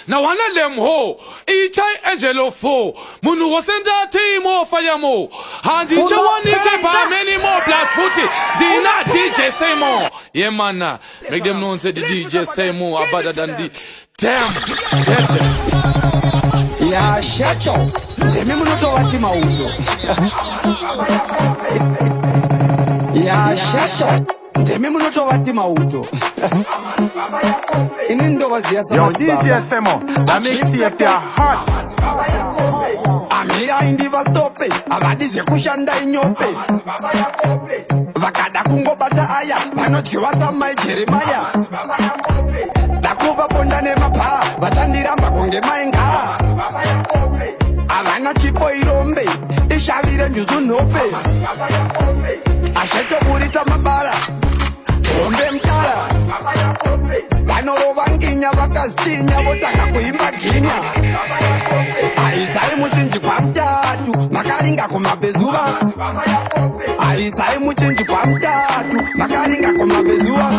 Now one of them ho, each angelo fo, Munu was in the team of fire mo. And each one equip many more plus footy. Dina DJ say more. Yeah man, make them know say the DJ say more are better than the damn. Yeah, shut up. Demi munoto wati maundo. Yeah, shut up. Demi munoto wati maundo. Yo, DJ Semo, I make it their heart. Amira indiva stope, abadije kushanda inyope. Vakada kungo bata aya, vanotkiwa samai Jeremiah. Dakuva ponda ne mapa, vatandiramba konge mainga. Avana chipo irombe, ishavire njuzu nope. Asheto burita mabala, ombe mtala. Vanoro vanginya vakazinya votaka kuimba ginya. Aisai muchinji kwa mtatu, makaringa kumabezuva. Aisai muchinji kwa mtatu, makaringa kumabezuva.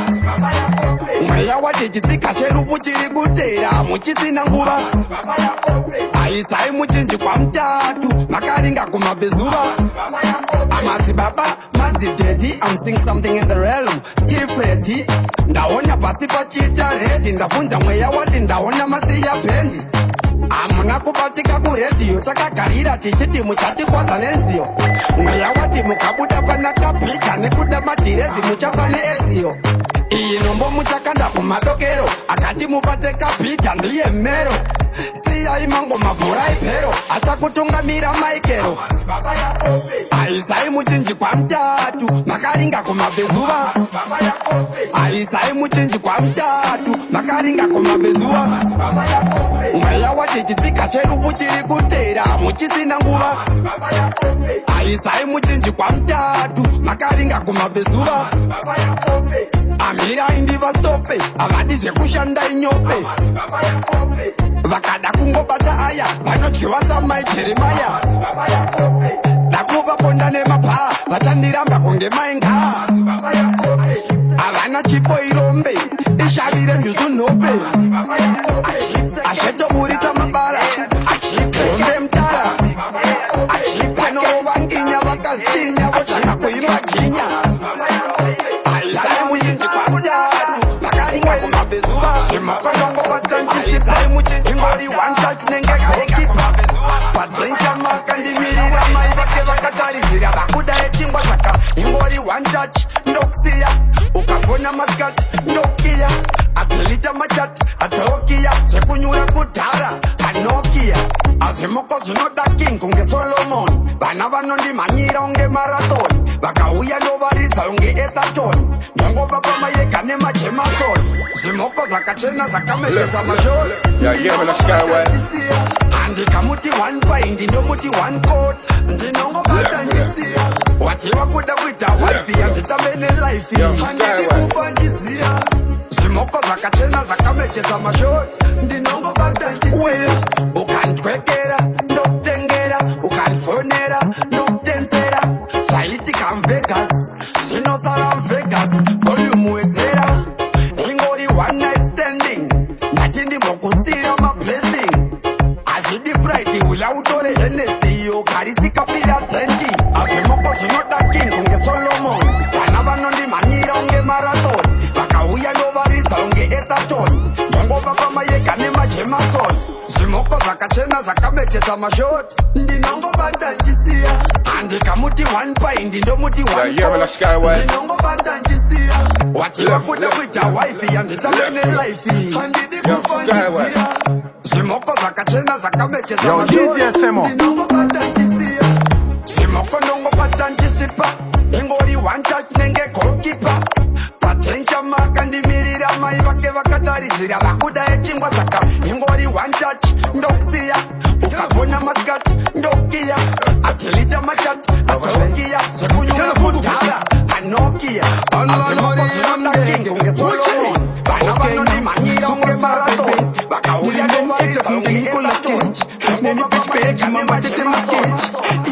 Mweya wachichitika cherufu chiri kutera muchisina nguva. Aisai muchinji kwa mtatu, makaringa kumabezuva. Amazi baba, mazi daddy, I'm sing something in the realm. Tifredi, ndaona pasi pachita redi. Ndafunza mweya wati ndaona masiya pendi. Amuna kubatika ku radio takagarira tichiti muchati kwaza nenzio. Mweya wati mukabuda panaka pika nekuda madirezi muchafane ezio. Iyi nombo muchakanda kumadokero akati mupate kapita ndiye mero. Siya imango mavura ipero achakutungamira maikero. Aisai muchinji kwa mtatu makaringa kumabezuva. Aisai muchinji kwa mtatu makaringa kumabezuva. Mweya wachichitika cherufu chiri kutera muchisina nguva. Aisai muchinji kwa mtatu makaringa kumabezuva. Amira indiva stope, avadije kushanda inyope. Vakada kungo bata aya, vanotkiwa samai Jeremiah. Dakuva ponda ne mapa, vatandiramba konge mainga. Avana chipo irombe, ishavire njuzu nope. Asheto burita mabala, ombe mtala. Vanoro vanginya vakazinya votaka kuimba ginya. Aisai muchinji kwa mtatu, makaringa kumabezuva. Shimapanongo watanchi Aisai muchinji ngori one touch nenge karekipa. Patrincha makandimirira maivake vakatarizira. Vakuda echingwa saka ingori one touch ndokusiya. Ukafona maskat ndokia. Atilita machat atokia. Sekunyura kudhara anokia. Azimoko zinoda king kunge Solomon. Vana vanondi manyira unge marathon. Vakauya ndovaridza unge etaton. Nyongo vapa mayeka nemajemason. Zimoko zakachena zakamecheza mashol. Andika muti one pint ndo muti one coat. Ndinongo vatanjisia. Wati wakuda kuita wifi anditamene life. Andiki kupanjisia. Zimoko zakachena zakamecheza mashol. Ndinongo vatanjisia. Ukantwekera ndokutengera. Ukanfonera ndokutenzera. Saiti kam Vegas, Sinotara Vegas, volume wetera. Ingori one night standing, natindi mokustira my blessing. Ashidi brighty without ore Hennessy, yo karisika pira tendi. Ashimoko sinota king unge Solomon. Vanava nondi manira unge marathon. Vakauya novariza unge etaton. Nyongo vapa mayeka nema jemason. Zimoko zakachena zakamecheza mashot. Ndinongo vatanjisia. Andika muti one pint ndo muti one coat. Ndinongo vatanjisia. Wati wakuda kuita wifi anditamene life. Andidi kupanjisia. Zimoko zakachena zakamecheza mashot. Ndinongo vatanjisia. Zimoko ndongo vatanjisipa. Ingori one touch nenge goalkeeper. Patrencha makandimirira maivake vakatarizira. Vakuda echingwa saka ingori one touch ndokusiya. Ukavona maskat ndokia. Atilita machat atokia. Sekunyura kudhara anokia. Azimoko zinota king unge Solomon. Vana vanondi manyira unge marathon. Vakauya ndovarita unge etaton. Nyongo vapa mayeka nema jemason.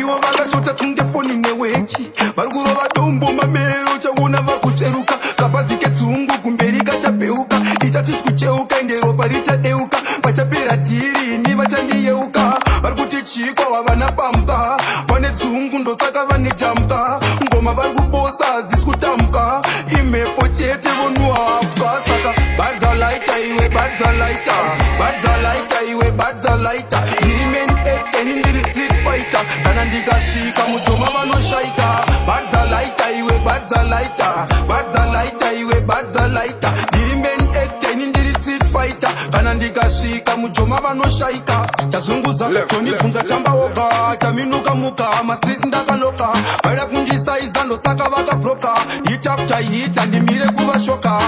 Iwo vakashota tunge foni newechi. Varikuro vadombo mamero chauna vakucheruka. Kapazike dzungu kumberi kachapeuka. Ichati sikucheuka indero paricha ndichadeuka vachapera dhiri ni vachandiyeuka vari kuti chikwa wavana pamka vane dzungu ndosaka vane jamka ngoma vari kubosa hadzisi kutamuka imhepo chete vonuhapwa saka badzalaita iwe badzalaita badzalaita iwe badzalaita ndiri main acteni ndiri street fighter kana ndikasvika mujoma vanoshaika badzalaita iwe badzalaita badzalaita iwe badzalaita ndiri main acteni ndiri street fighter kana ndikasvika mujoma vanoshaika tazunguza tonibvunza tambawoga chaminuka muka mastrisi ndakaloka vaida kundisaiza ndosaka vakabroka hit after hit handimire kuvashoka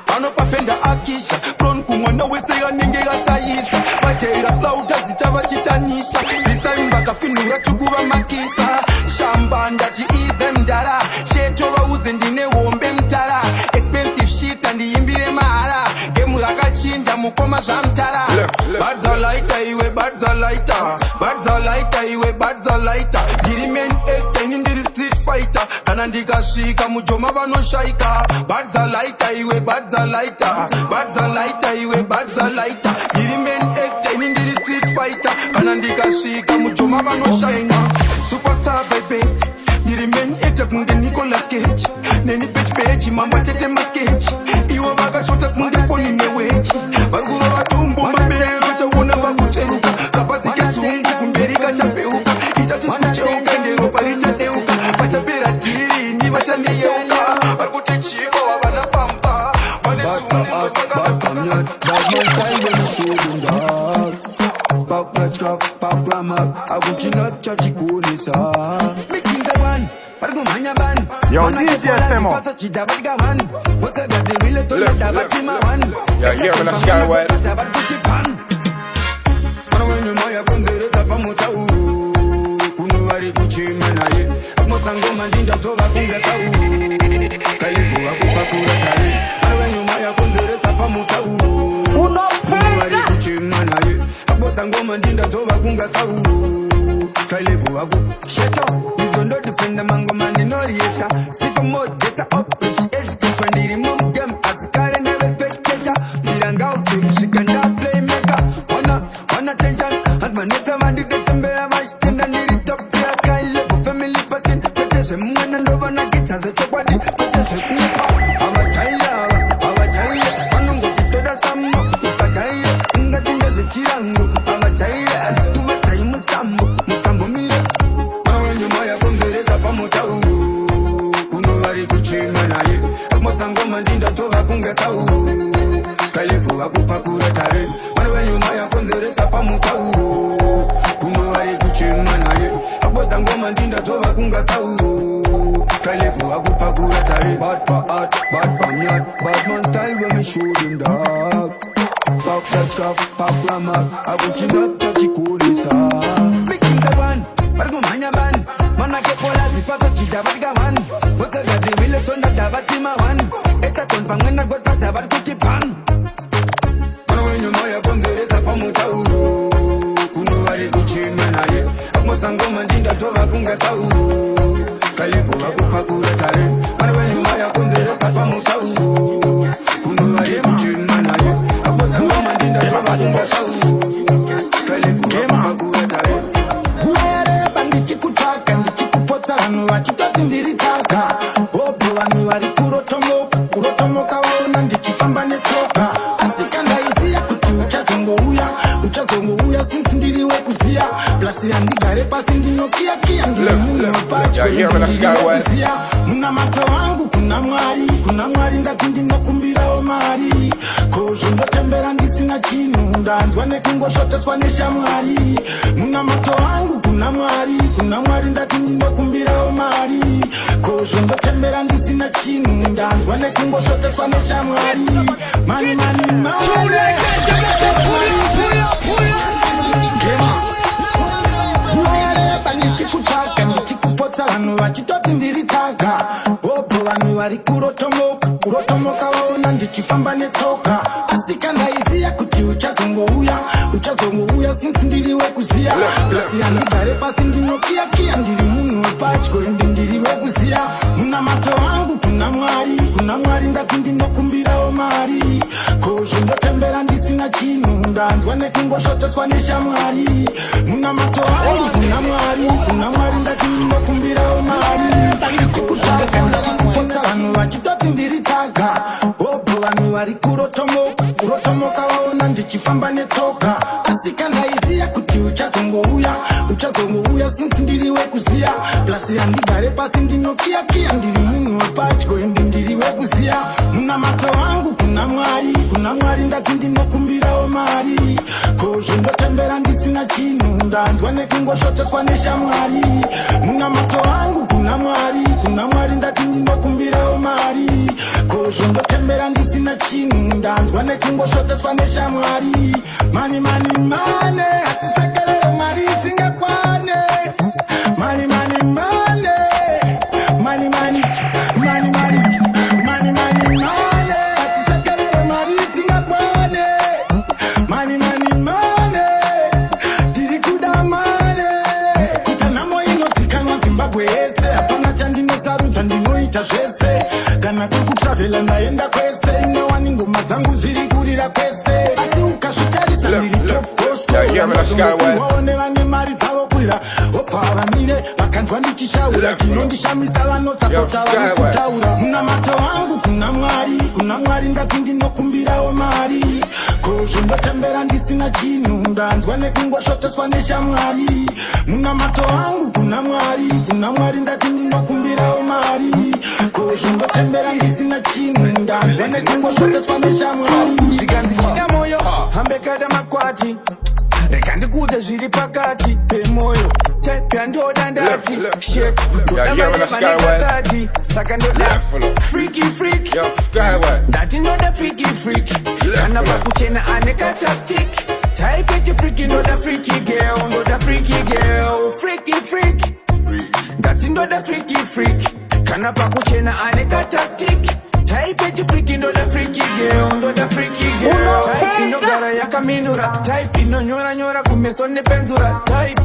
vanopapenda akisha pron kumwana wese yanenge yasaisa vajaira lauta zichavachitanisha zisaini vakafinura tukuva makisa shamba ndati ize mdara sheto vaudze ndine hombe mtara expensive shit handiimbire mahara gemu rakachinja mukoma zvamtara badzalaita iwe badzalaita badzalaita iwe badzalaita ndiri main acteni ndiri street fighter kana ndikasvika mujoma vanoshaika badzalaita iwe badzalaita badzalaita iwe badzalaita ndiri main acteni ndiri street fighter kana ndikasvika mujoma vanoshaika superstar baby ndiri main actor kunge Nicolas Cage neni pechi mamba chete masketch iwo vakashota kunge foni newechi vari kurova tumbo maberero chaona vakucheruka kapasike dzungu kumberi kachapeuka itatisucheuka nderopa richadeuka vachapera dhiri ni vachandiyeuka vari kuti chikwa wavana pampa vane Yo, DJ Femo. Yeah, yeah, when I skyway. Kuna mwari ndati ndinokumbirawo mari ko zvondotembera ndisina ndanzwa nekungosvotoswa neshamwari muna mato angu kuna mwari ndati ndinokumbirawo mari kutakanakufonza vanhu vachitoti ndiri tsaga obho vanhu vari kurotomoka vaona ndichifamba netsoka asi kandaiziya kuti uchazongouya sinzi ndiri wekuziya plasi handigare pasi ndinokiyakiya ndiri munhu wepadyo ende ndiri wekuziya muna mato vangu kuna mwari ndati ndinokumbirawo mari kozvindotembera ndisina chinhu ndanzwa nekungosvotoswa neshamwari muna mato vangu kuna mwari ndati ndinokumbirawo mari kozvindotembera ndisina chinhu ndanzwa nekungosvotoswa neshamwari mani hatisekerere mari isingakwane mani hatisekerere mari isingakwane mani tiri kuda mane kuita nhamo inozikanwa zimbabwe yese hapana chandinosarudza ndinoita zvese kana kukutravhela ndaenda kwese inowani ngoma dzangu zviri kurira kwese asi ukazvitarisa ndiri waone vane mari dzavo kurira opa vamire vakanzwa ndichishaura chinondishamisa vanosapota vari kutaura muna mato vangu kuna mwari ndati ndinokumbirawo mari kozvindotembera ndisina chinhu ndanzwa nekungosvotoswa neshamwari muna mato vangu kuna mwari ndati ndinokumbirawo mari kozvindotembera ndisina chinhu ndanzwa nekungosvotoswa neshamwari zvikanzishika moyo hambekada makwati reka ndikudze zviri pakati pemoyo type yandoda ndati shit ndodamanyemanekakati saka ndoda freaky ndati ndoda freaky kana pakuchena ane katactic type yechifreaky ndoda freaky girl freaky ndati ndoda freaky kana pakuchena ane katactic type yechifreaky ndoda freaky girl type inogara yakaminura type inonyora kumeso nepenzura type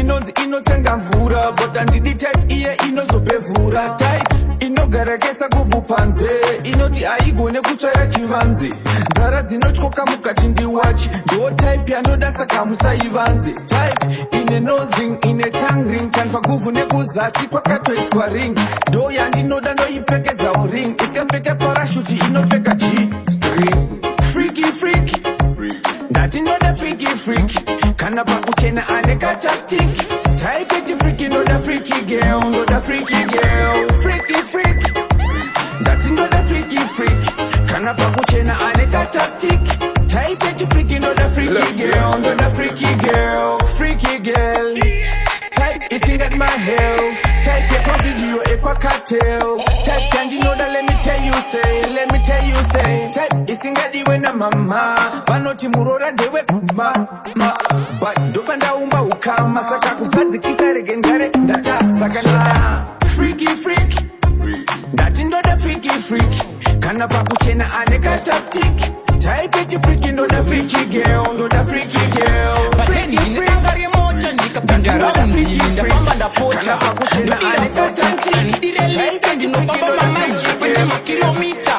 inonzi inotsenga mvura but handidi type iye inozopevhura type inogara kesa kuvhu panze inoti haigone kutsvaira chivanze nzara dzinotyoka mukati ndiwachi ndo type yanoda saka musaivanze type ine nosing ine tongue ring kana pakuvhu nekuzasi kwakatoiswa ring ndo yandinoda ndoipfekedzawo ring isikapfeke parashuti inopfeka g-string freaky ndati ndoda freaky kana pakuchena ane katactic type yechifreaky ndoda freaky girl freaky ndati ndoda freaky kana pakuchena ane katactic type yechifreaky ndoda freaky girl type isingat my hell type yekovideo ekwacartel type kandinoda let me tell you say type isingadiwe na mama vanoti murora ndewe kuma but ndopandaumba ukama saka kusadzikisa rege ngare ndata saka ndoda freaky ndati ndoda freaky kana pakuchena ane katactic type yechifreaky ndoda freaky girl freaky ndapinda raundi ndafamba ndapota ndoireleta ndinofamba mamaji kwende makilomita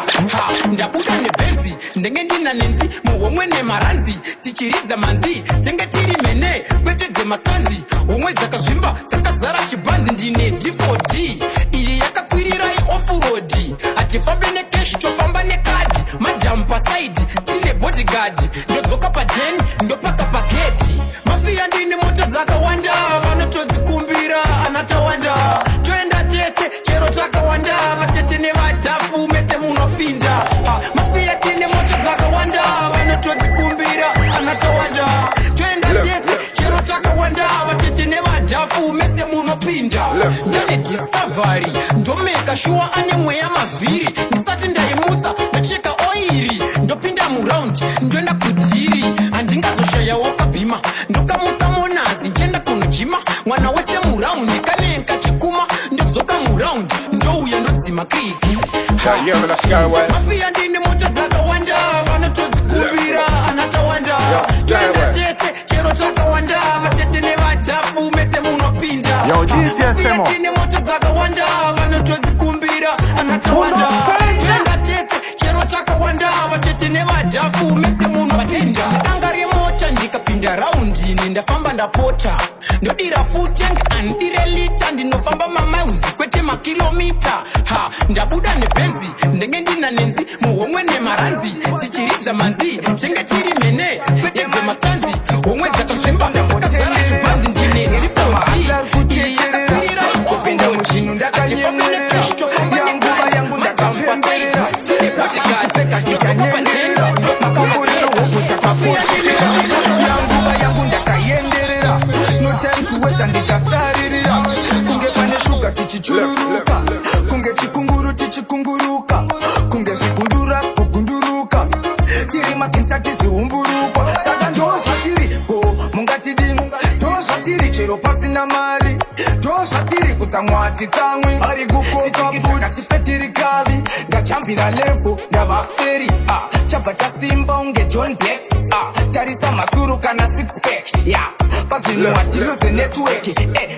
ndabuda nebenzi ndenge ndina nenzi muhomwe nemaranzi tichiridza manzi tenge tiri mene kwete dzemastanzi homwe dzakazvimba dzakazara chibhanzi ndine d4d iyi yakakwirirai ofurodi hatifambe nekeshi tofamba nekadi madhamu pasaidi tine bodyguard ndodzoka pajeni ndopaka pageti mafiya ndine mota dzakawanda vanotodzikumbira anatawanda toenda tese chero takawanda vatete nevadhafu mese munopinda mafiya tine mota dzakawanda vanotodzikumbira anatawanda toenda tese chero takawanda vatete nevadhafu mese munopinda ndane discovery ndomeka shuwa ane mweya mavhiri ndisati ndaimutsa ndocheka oiri ndopinda muraundi ndoenda kudhiri handingazoshayawo kabhima ndokamutsa monazi nchienda kunojima mwana wese muraundi kanenka chikuma ndodzoka muraundi ndouya ndodzima kriki mafiya ndine mota dzakawanda vanotodzikumbira anatawanda toenda tese chero takawanda vatete nevadhafu mese munopinda mafiya ndine mota dzakawanda vanotodzikumbira anatawanda toenda tese chero takawanda vatete nevadhafu mese munopinda danga remo ndapinda raundi ndafamba ndapota ndodira futeng andire lita ndinofamba mamauzi kwete makilomita ha ndabuda nebenzi ndenge ndina nenzi muhomwe nemaranzi tichiridza manzi chenge tiri mene kwete dzemastanzi homwe dzakazvemba ndafakazara chibanzi ndine rifombi yakakwirira kupinda muchinhu ndakanyemwerera yanguva yangu ndakapemberera tisatikatseka tichanyengerera makamborero hoku takafoterera yanguva yangu ndakayenderera no time to wait ndichasaririra kunge pane shuga tichichururuka kunge chikunguru tichikunguruka kunge zvigundura kugunduruka tiri makinsta tiziumburukwa saka ndozvatiriko mungatidini ndozvatiri chero pasina mari ndozvatiri kutsamwati tsamwi ari kukoka butipetiri kavi ndachambira levo ndavaferi chabva chasimba unge John Black tarisa masuru kana 6-pack pazvino hatiluze network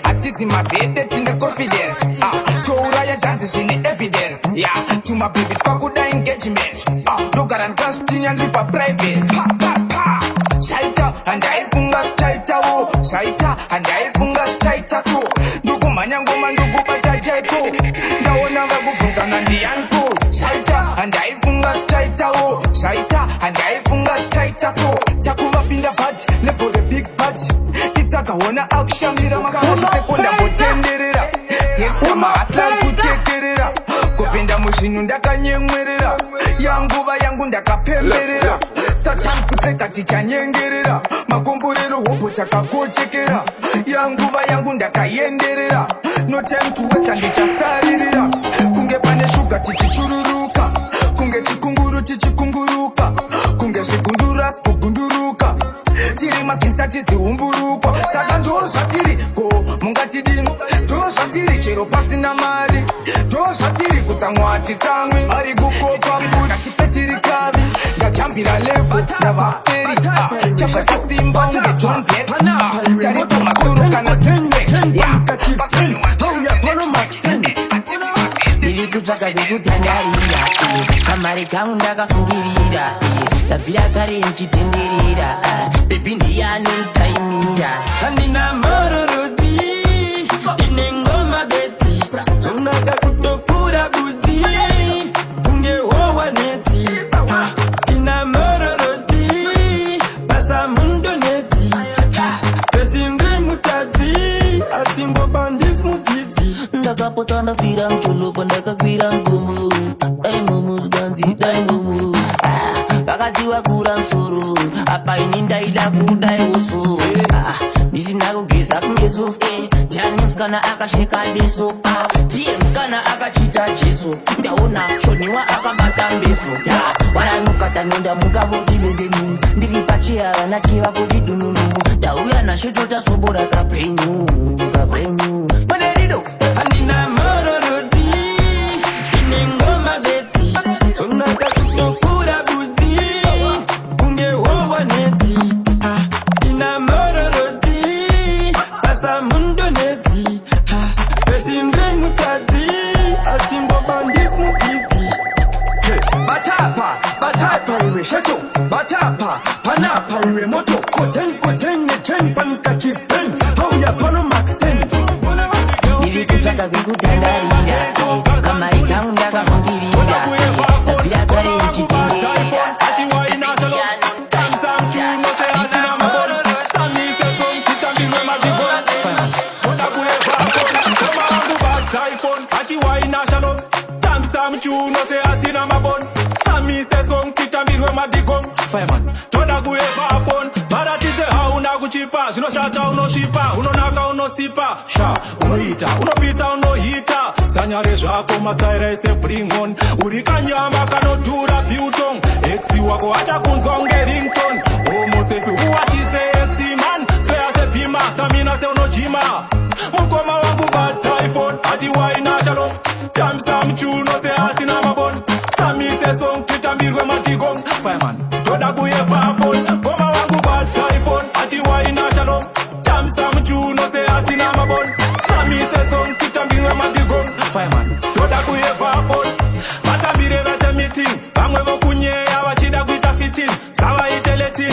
hatizi mazede tine confidence touraya dhanzi zvine evidence tumabhibi twakuda engagement ndogara ndikazvitinya ndiri paprivate zvaita handaifunga zvichaitawo zvaita handaifunga zvichaita so ndokumhanya ngoma ndokubata chaiko ndaona vakubvunzana ndiyanko zvaita handaifunga zvichaitawo zvaita handaifunga zvichaita so takuvapinda bhaji level the big bhaji itsakaona akushambira makasekonda mbotenderera testa mahasla ari kuchekerera kupinda muzvinhu ndakanyemwerera yanguva yangu ndakapemberera satime kutseka tichanyengerera makomborero hobho takakochekera yanguva yangu ndakayenderera no time to wait ndichasaririra kunge pane shuga tichichururuka kunge chikunguru tichikunguruka kunge zvigundura kugunduruka tiri makinsta tiziumburukwa saka ndozvatiriko mungatidini ndozvatiri chero pasina mari ndozvatiri kutsamwati tsamwi ari kukopa mbuti kavi ndachambira levo ndavaferi chabva chasimba unge John Black tarisa masuru kana 6-pack ndiri kutsvaka ndikutandarira kamari kangu ndakasungirira ndabvira kare nchitenderera bebi ndiyanontaimira handina mororodzi ine ngoma bedzi zonaka kutopura budzi kunge howa netsi ina mororodzi basa mundo netsi pesimbe mutadzi asimbobandis mudzidzi ndakapota ndafira mcholopo ndakakwira ngomo dai momo zganzi dai momo vakatiwa kura msoro apa ini ndaida kudai uso ndisina kugeza kumeso jani msikana akasheka beso tiye msikana akachita jeso ndaona shoniwa akabata mbeso wananukata nonda mukavoti bembenu ndiri pachiara nakiva kuti dununu ndauya nashitota sobora kaprenyu panerido handina mororodzi ine ngoma betsi sonaka kutopura budzi kunge howa netsi ina mororodzi basa mundo netsi pesimbe mutadzi asimbobandis mudzidzi batapa iwe shato batapa panapa iwe moto koten nechen pankachiften hauya pano maxen ili kutsvaka kwekutandarira kamari kangu ndakasungirira ndabvira kare nchitenderera toda kueva phone maratize hauna kuchipa zvinoshata unoshipa unonaka unosipa sha unoita unopisa unohita sanyare zvako mastaira ese bring on uri kanyama kanodhura biltong exi wako achakunzwa unge rington homosefi uwachise exi man sveya sebhima tamina seunojima mukoma wangu bataifone ati waina shalom tamisa mchuno seasina mabon samise song titambirwe matigong fireman toda kuyeva phone ngoma wangu bataifone ati waina shalom tamisa mchuno seasina mabon samise song titambirwe matigong fireman toda kuyeva phone matambire vete meeting vamwe vokunyeya vachida kuita fitting savaite letting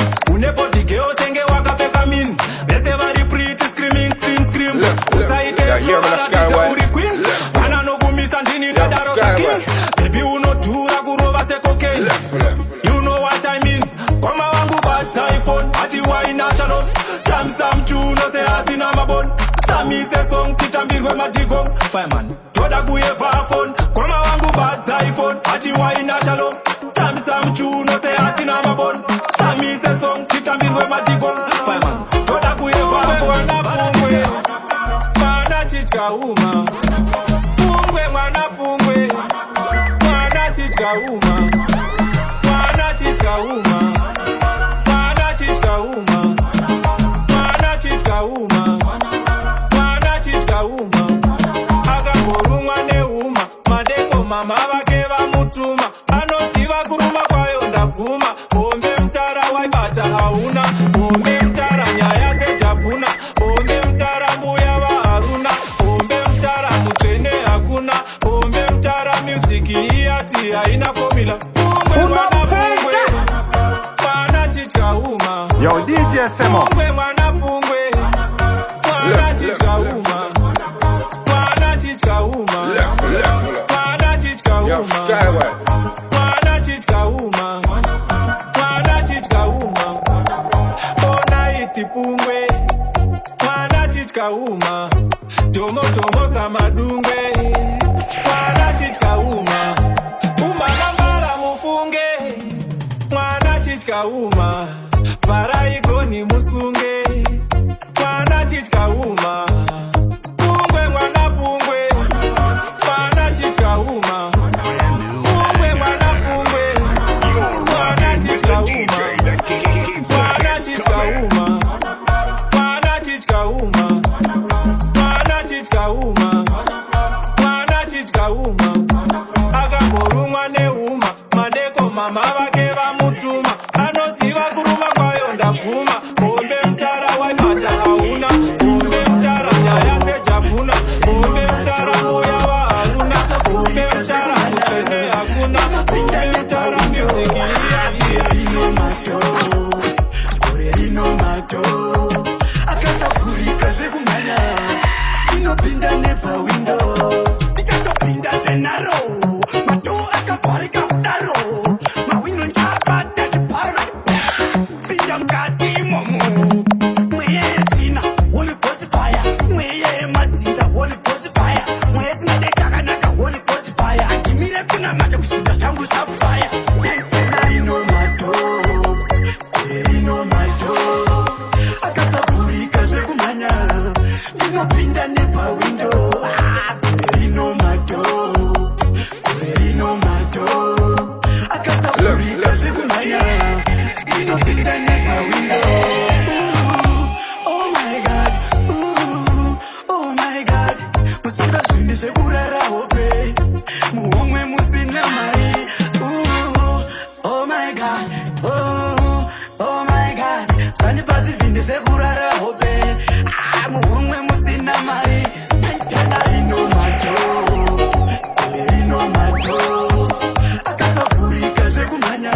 shalom. Jam some tune, no say asina mabon. Sami se song, kitambirwe madigo. Fireman, toda kueva phone. Kona wangu bad iPhone. Achi waina shalom. Jam some tune, no say asina mabon. Sami se song, kitambirwe madigo. Fireman, toda kueva phone. Pungwe, mana chichka uma. Pungwe, mana pungwe. Mana chichka uma. Mana chichka uma. Mana chichka uma. Mana chichka uma. Mana chichka uma. Akaborumwa neuma. Madeko mama vake vamutuma. Anosiva kuruma kwayo ndavhuma. Bombe mtara waibata hauna. Bombe mtara nyaya dzejabhuna. Bombe mtara mbuya vaharuna. Bombe mtara mutsvene hakuna. Bombe mtara music iyati haina formula. Pungwe mwana pungwe. Mana chichka uma. Yo, DJ Femo. Pungwe mwana pungwe. Mana chichka uma. Mana chichka uma. Mana chichka uma. Mana chichka uma. Mana chichka uma. Ona iti pungwe. Mana chichka uma. Tomo tomo samadungwe. Mana chichka uma. Uma mambara mufunge. Mana chichka uma. Para igoni musunge. Mana chichka uma. Pungwe mwana pungwe. Mana chichka uma. Pungwe mwana pungwe. Mana chichka uma. Mana chichka uma. Mana chichka uma. Mana chichka uma. Mana chichka uma. Akaborumwa neuma. Madeko mama vake vamutuma. Anosiva kuruma kwayo ndavhuma. Bombe mtara waibata hauna. Bombe mtara nyaya dzejabhuna. Bombe mtara mbuya vaharuna. Bombe mtara mutsvene hakuna. Bombe mtara music iyati Kore rino mato akasafurika zvekumhanya inopinda nepa window tichatopinda zenaro mato akavharika kudaro mawindo njabata chiparo pinda mukati imomo mweya yetsina Holy Ghost fire mweya yemadzinza Holy Ghost fire mweya sinade takanaka Holy Ghost fire andimire kuna macho kushinda zvangu zvakufaya naitena rino mato kore rino mato akasavhurika zvekumhanya ndinopinda nepa window kore rino mato kore rino mato akasavhurika zvekumhanya ndinopinda nepa window. Oh my God, oh my God, musinga zvinhu zvekurara hope muhomwe musina mari. Oh my God, oh my God, zvandipa zvinhu zvekurara hope muhomwe musina mari. Naitana rino mato kore rino mato akasavhurika zvekumhanya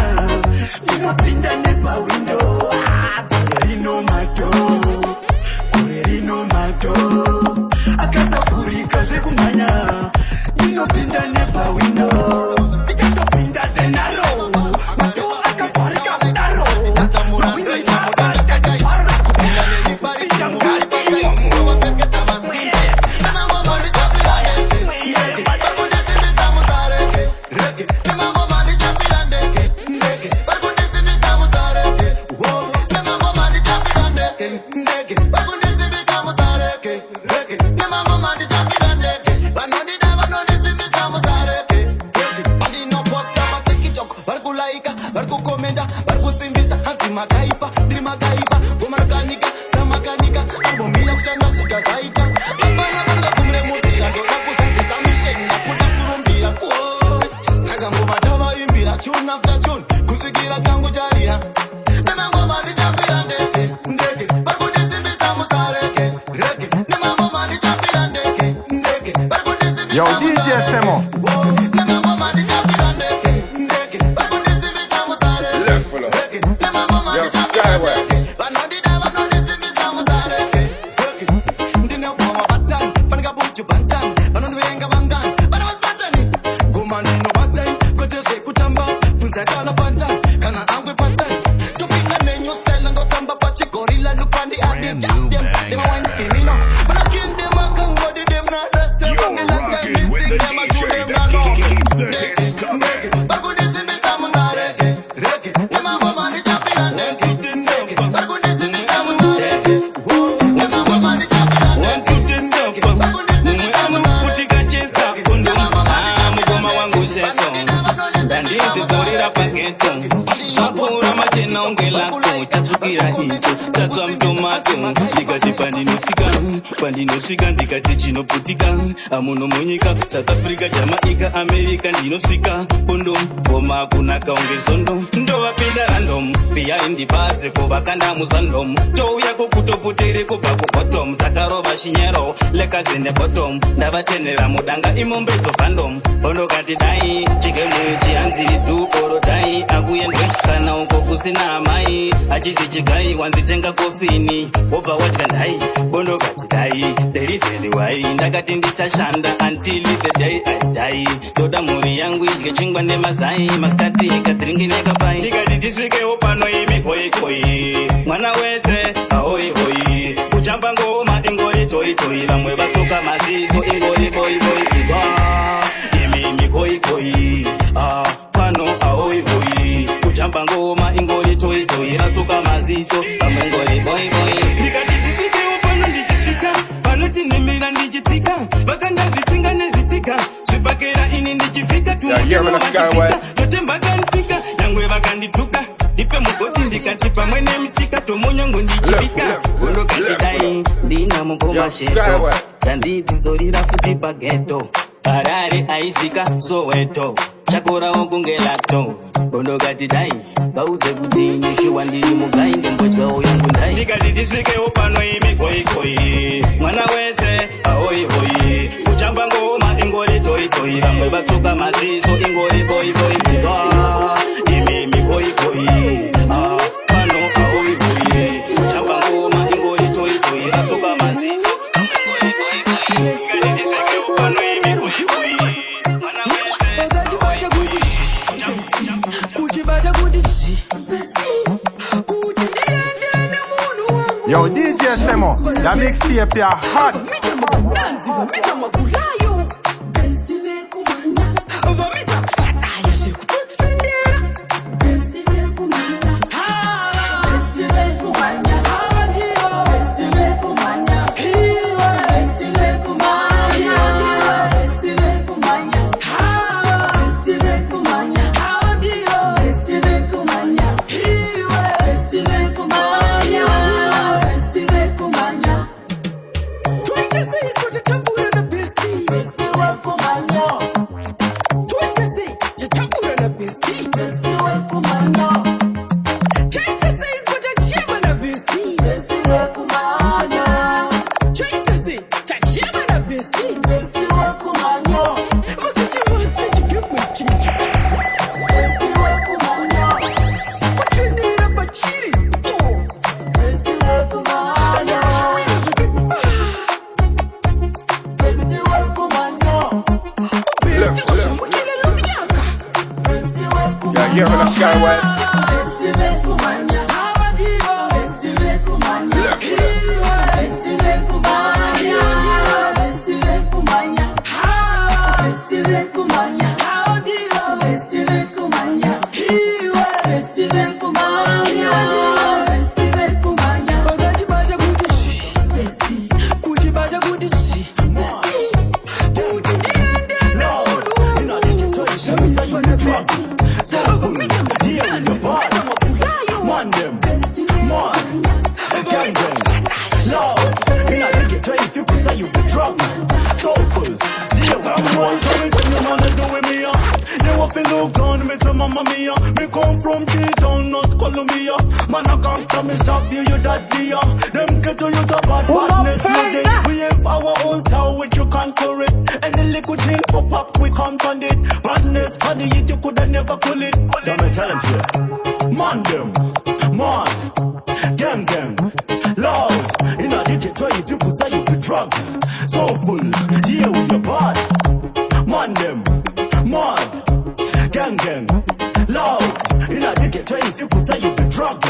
ndinopinda nepa window kore rino mato kore rino mato akasavhurika zvekumhanya ndinopinda nepa window tichatopinda zenaro mato akavharika kudaro mawindo njabata chiparo ndakakira icho tatsva mutomato ndikati pandinosvika ndikati chinoputika amuno munyika South Africa Jamaica America ndinosvika bondo ngoma kunaka unge zondo ndovapinda random behind base kovakanda muzandom touyako kutopotere kubva kubottom takarova chinyero lekazene bottom ndavatenera mudanga imombedzo random bondo kati dai chigemu chianziri du oro dai akuyendwe kana uko kusina amai achizi chigai wanzitenga kofini wobva wadya ndai bondo kati dai there is any way ndakati ndichashanda until the day I die toda mhuri yangu idye chingwa nemazai maskati kadringi nekapai ndikati tisvikewo pano imi koikoi mwana wese ahoihoi kuchamba ngoma ingori toitoi vamwe vatsoka maziso ingori boiboi izwa imi mikoikoi pano ahoihoi kuchamba ngoma ingori toitoi vatsoka maziso vamwe ngori boiboi ndikati tisvikewo pano ndichisvika panotinhimira ndichitsika vakandazvitsinga nezvitsika zvibhakera ini ndichifika tumutovachidzika totembakanisika nyangwe vakandituka ndipe mugoti ndikati pamwe nemisika tomonyongo ndichivika unokati dai ndina mukomasheko zvandidzidzorira futi pageto harare aizika soweto chakorawo kunge lato bondokati dai vaudze kuti nishiwa ndiri mugai ndimbodyawo yangu ndai ndikati ndisvikewo pano imi koikoi mwana wese ahoihoi kuchamba ngoma ingori toitoi vamwe vatsoka maziso ingori boiboi kuzwa imi mikoikoi pano ahoihoi kuchamba ngoma ingori toitoi vatsoka maziso ingori boiboi ndikati ndisvikewo pano imi koikoi mwana wese Yo, DJ Semo, la mixtape ya hot. Yeah, when I skyway. Mamma mia, me come from G-Town, North Columbia. Man, I come from me stop you that dear. Them get to use a bad badness today. We have our own style which you can't correct. Any little thing pop up, we can't fund it. Badness, body it, you coulda never cool it. So me tell them shit. Man them, man, gang, loud. In a dick, try if you could say you be drunk. So full, deal with your bad. Man them, man, gang, loud. In a dick, try if you could say you be drunk.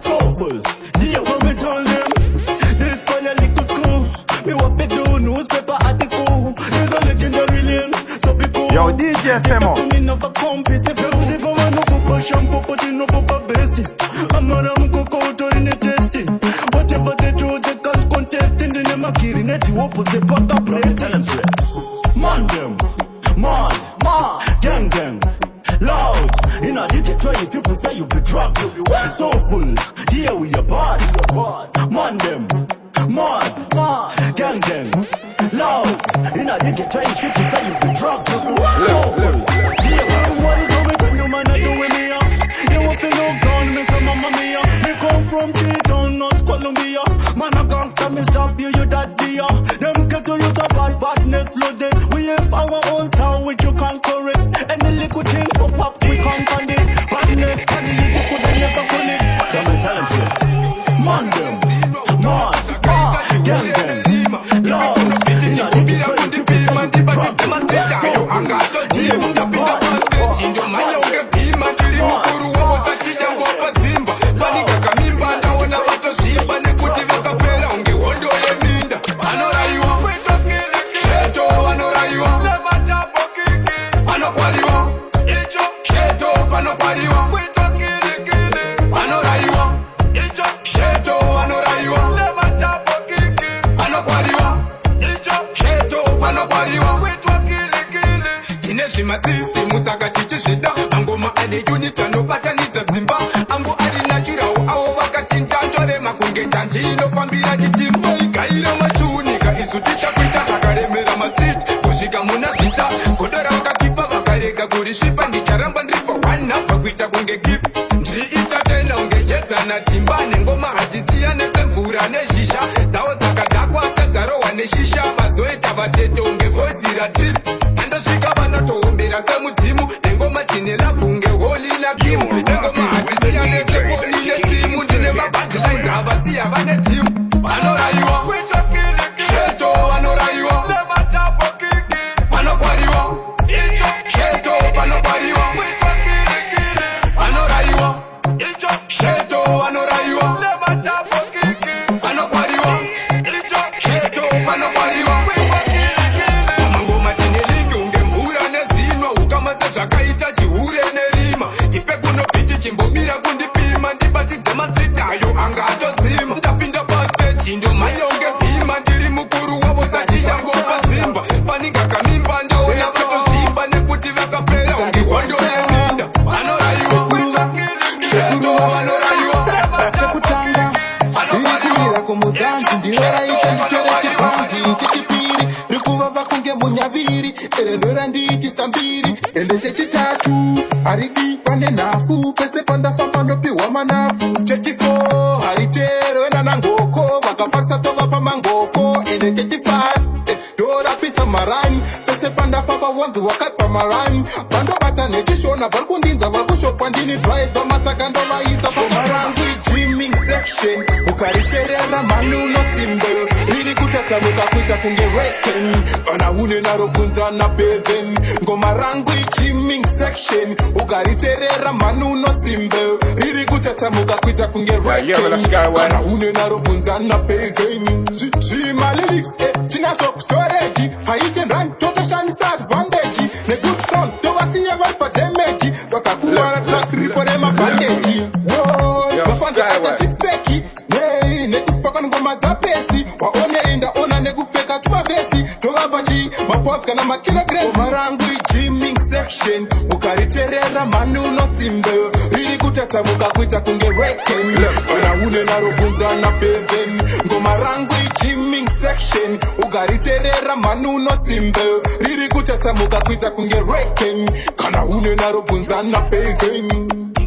So full, deal. So me tell them, this for your little school. Me what they do, newspaper article. There's a legendary name, so be cool. Yo, DJ Femo. Me never compete. If you never want to go shampoo, but you know for best. I'm not a cocoa in the testing. Whatever they do, they can't contest. In the name of killing it, you opposite what the play. Tell them straight. Man them, man, gang, loud. In a dick, try if you say you be drunk. So full, deal with your bad, man them, mad, gang gang, loud. In a dick, try to fit inside you be drunk. What is all with you, man? I do with me, you want to look down, me from Mamma Mia. Me come from T-Town, not Colombia. Man, I can't come and stop you, you that dear. Them get to you the badness loaded. We have our own style, which you can't correct. Any little thing pop up, we can't find it. Badness, and you could never connect. So me tell them shit. Man them, man, gang them, loud. In a little try to fit inside you be drunk.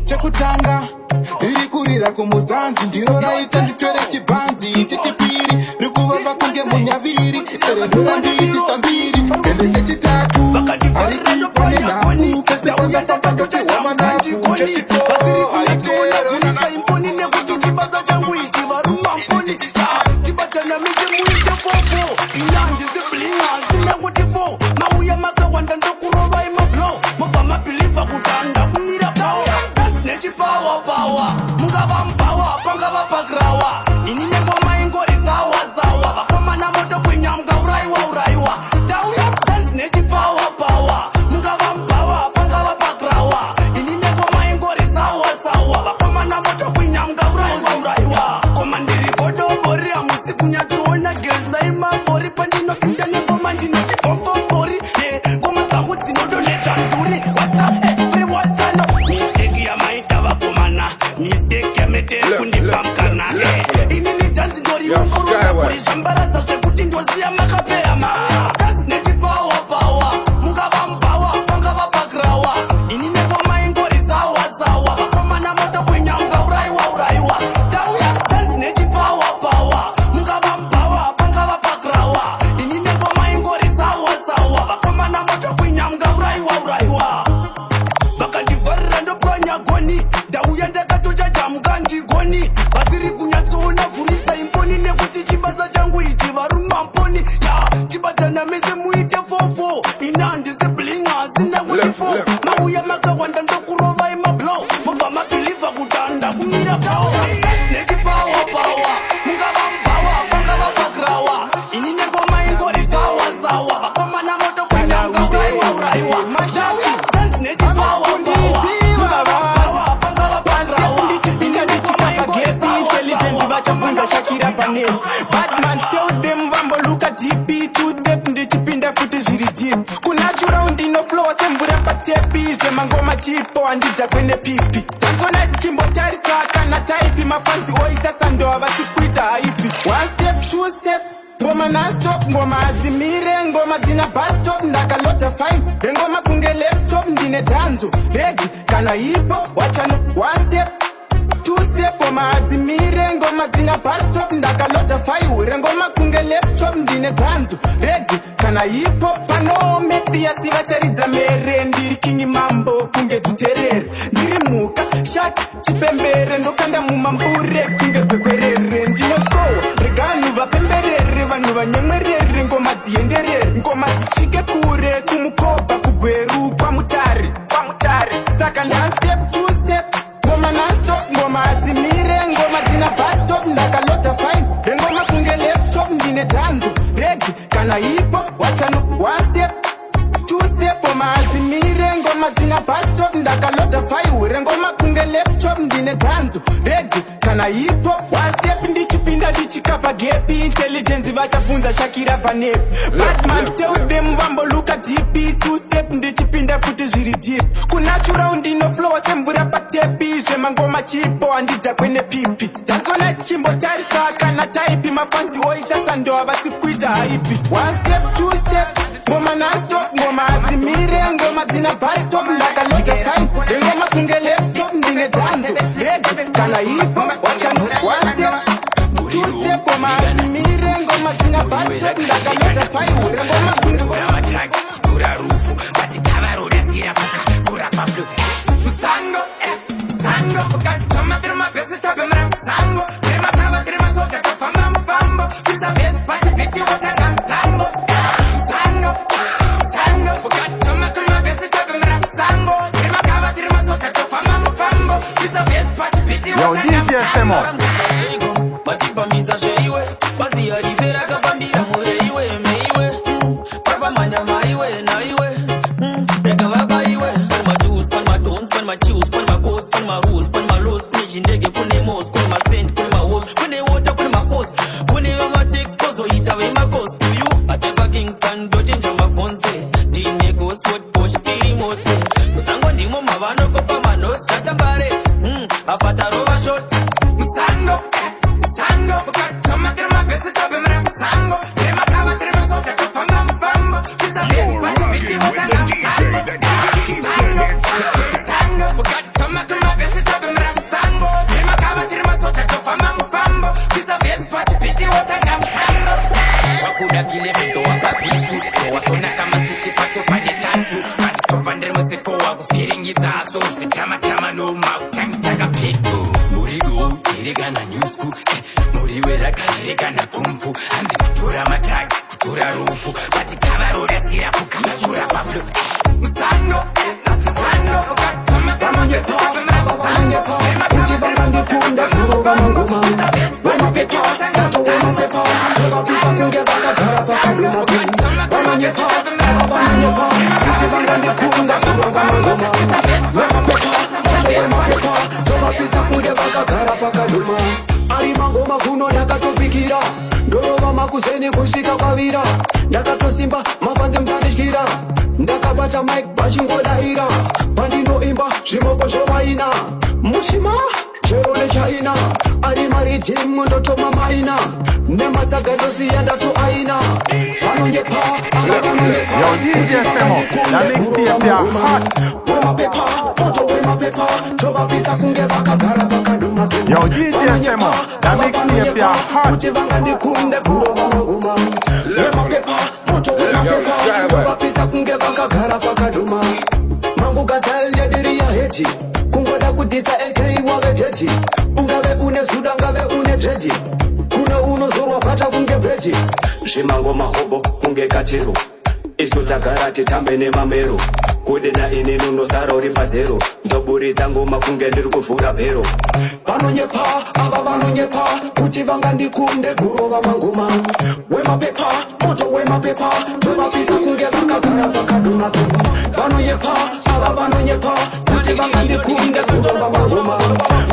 Chekutanga iri kurira kumuzanzi ndiro raita nditore chibanzi chechipiri rikuvava kunge munyaviri erendura nditi sambiri ende chechitatu ari ipone nafu pese kwanza papato chewama nafu chechiso aitero nana imponi nekuti chibaza changu ichi varuma mponi tisa chibatana mize muite popo inyanji ziblinga zina kuti fo mauya makawanda ndokurova imablo moba mapiliva kutanda kumira bao power mungava mpawa pangava pakrawa inine ngoma ingori sawa sawa vakoma na moto kwinyamga uraiwa dauya dance Kurizhambaradza zvekuti ndoziya makapeyama Dance nechipawa pawa Mungava mpawa, pangava pakrawa Ini nevo maingori sawa sawa Vakomana moto kwinyanga uraiwa uraiwa Tauya dance nechipawa pawa Mungava mpawa, pangava pakrawa Ini nevo maingori sawa sawa Vakomana moto kwinyanga uraiwa uraiwa Vakandivharira ndopwanya goni Ndauya ndakatochaja mukandigoni Vasiri kunyatsoona kurisa imponi Nekuti chibasa changu ichi varuma mponi Chibatana mese muite fofo Inandise blinga asina kulifo Mauya makawanda ndokurova imablow Mobva mabiliva kutanda kumira pao Nechipawa pawa Mungava mpawa, pangava pakrawa Ini nevo maingori sawa sawa Vakomana moto kwinyanga uraiwa uraiwa Dance nechipawa pawa Mungava mpawa, pangava pakrawa vachabvunza Shakira panel Batman tell them vamboluka DP two-step ndichipinda futi zviri deep kunatural ndino flow semvura patepi zvemangoma chipo handidha kwene pipi tanzona chimbotarisa kana taipi mafanzi oisasa ndo havasikuita haipi one step two step ngoma nastop ngoma hadzimire ngoma dzina bastop ndakalota fine rengoma kunge laptop ndine dhanzo regi kana hipo wachano one step two-step ngoma hadzimire ngoma dzina bastop ndakalota faihure ngoma kunge laptop ndine dhanzo regi kana hipo pano methiasi vacharidza mere ndiri kingi mambo kunge tuterere ndiri mhuka shaki chipembere ndokanda mumambure kunge kwekwerere ndinoskowa reganhu vapemberere vanhu vanyemwerere ngoma dzienderere ngoma dzisvike kure kumukobha kugweru kwamutare saka nastep two-step ngoma nastop ngoma hadzimire ngoma dzina bastop ndakalota fine rengoma kunge laptop ndine dhanzo regi kana hipo wachano one step two step ngoma hadzimire ngoma dzina bastop ndakalota fine rengoma kunge laptop ndine dhanzo regi kana hipo one step ndichipinda ndichikavha gepi intelligence vachabvunza Shakira vanepi Batman tell them vamboluka DP two step ndichipinda futi zviri deep kunatural ndino flow semvura patepi zvemangoma chipo handidha kwene pipi tanzona chimbotarisa kana taipi mafanzi oisasa ndo havasikuita haipi one step two step ngoma nastop ngoma hadzimire ngoma dzina bastop ndakalota fine rengoma kunge laptop ndine dhanzo regi kana hipo wachano one step two step ngoma hadzimire ngoma dzina bastop ndakalota fine rengoma kunge kura rufu vatikavarodesira kurapa flu musango musango ukatoma tiri mabhesi tabemera musango tiri makava tiri masoja kafamba mufambo kuisa bhesi pachipiti wotanga mutango musango musango ukatoma tiri mabhesi tabemera musango tiri makava tiri masoja kafamba mufambo kuisa bhesi pachipiti wotanga mutango vatipambisa zveiwe vaziyarivera kafambira mureiwe meiwe papamanya maiwe naiwe rega vabaiwe panmatus panmadons panmachus panmakos panmarus panmalos kune chindege kune mos kune masend kune mahos kune water kune mafos kune vamatex kozoita vemakos tuyu atepa kingston dochinja mavhonze ndine goswot bosh tiri motse musango ndimo mavanokopa manos zvatambare apatarova shot musango musango ukatoma tiri mabhesi tabemera musango tiri makava tiri masoja kafamba mufambo kuisa bhesi pachipiti wotanga mutango musango ukatoma tiri mabhesi tabemera musango tiri makava tiri masoja kafamba mufambo kuisa bhesi pachipiti wotanga mutango wakuda vile vendo wakavitu wasona kama siti pacho pane tatu padistopa ndiri museko wakufiringidza aso zvitramatrama noma kutangitanga petu murigo iregana nyusku muriwera kairegana kumpu hanzi kutora matraks kutora rufu vatikavarodasira kukamagura paflu musango musango ukatoma tiri mabhesi tabemera musango tiri makava tiri masoja kafamba mufambo kuisa bhesi pachipiti wotanga mutango arimangoma kuno ndakatopikira ndorova makuzeni kusvika kwavira ndakatosimba mafanze musandityira ndakabata mike vachingodaira pandinoimba zvimoko zvovaina mushima chero nechaina ari maritimu ndotoma maina nematsagandosiya ndato aina vanonyepa Yo, DJ Semo, la mixtape ya hot. wemapepa moto wemapepa tovapisa kunge vakagara vakaduma Yo, DJ Semo, la mixtape ya hot. kuti vangandikunde kurova manguma wemapepa moto wemapepa tovapisa kunge vakagara vakaduma mangu gazal yediri ya heti kungoda kudisa AK wave jeti ungave une zuda ngave une dreji kuna unozorwa bata kunge breji zvimango mahobo kunge kachero isu tagara titambe nemamero kudena ini nunozara uri pazero ndoburidza ngoma kunge ndiri kuvhura pero vanonyepa ava vanonyepa kuti vangandikunde kurova manguma wemapepa moto wemapepa tovapisa kunge vakagara vakaduma vanonyepa ava vanonyepa kuti vangandikunde kurova manguma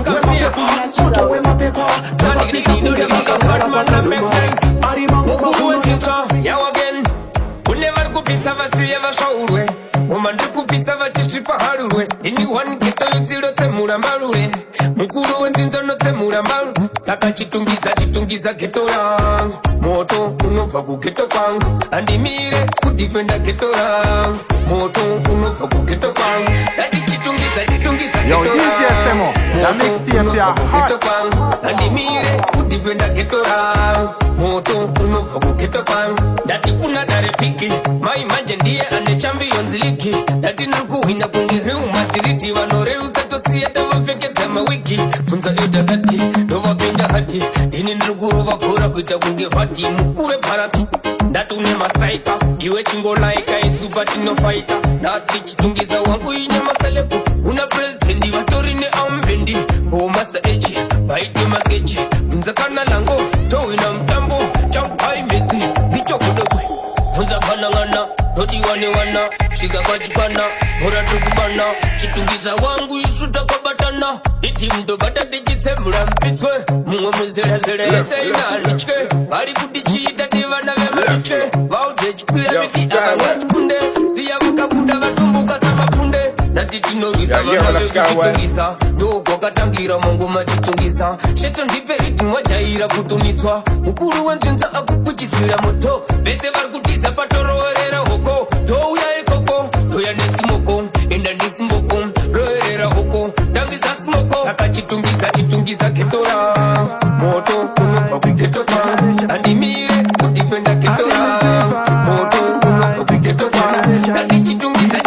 wemapepa moto wemapepa tovapisa kunge vakagara vakaduma ari manguma again kunevari kupisa vasiye vasvaurwe ngoma ndikupisa vachisvipa harurwe ini one geto yudziro tsemura mbarure mukuru wenzvinzo notsemura mbaru saka chitungisa geto rangu moto unobva kugeto kwangu handimire kudhifenda geto rangu moto unobva kugeto kwangu ndatichitungisa Yo, DJ Semo, la mixtape ya hot. handimire kudhifenda geto rangu moto unobva kugeto kwangu ndati kuna dare piki mai manje ndiye ane champions league ndati nirikuhwina kunge Real Madrid vanoreudza tosiya tavapfekedza mawiki bvunza yodakati ndovapenda hati ndini ndirikurova bhora kuita kunge vhati mukure bharati ndati une masaipa iwe chingolaika isu patinofaita ndati chitungisa wangu inyamasalebo una prezidendi vatori neambendi omasta echi vaite maskechi bvunza kana lango tohwina mutambo changu aimedzi ndichogodokwe bvunza panangana todiwanewana svika kwachikwana bhora tokubana chitungisa wangu isu takabatana itimu tobata tichitsemura mpitswe mumwe muzerazera yese inanitye vari kuti chiita tivana vemanitye vaudze chikwira viti avangatikunde siya vakabuda vatumbuka samapfunde ndati tinorwisa vana vekuchitungisa ndogwakatangira mangoma titungisa sheto ndipe ritmu wajaira kutunitswa mukuru wenzvinza akukuchidzira moto vese vari kutiza patoroverera hoko touya ikoko toya nesimoko enda ndisimboko roverera hoko tangisa simoko akachitungisa getora moto unobva kugeto kwangu handimire kudhifenda getora moto unobva kugeto kwangu ndandichitungisa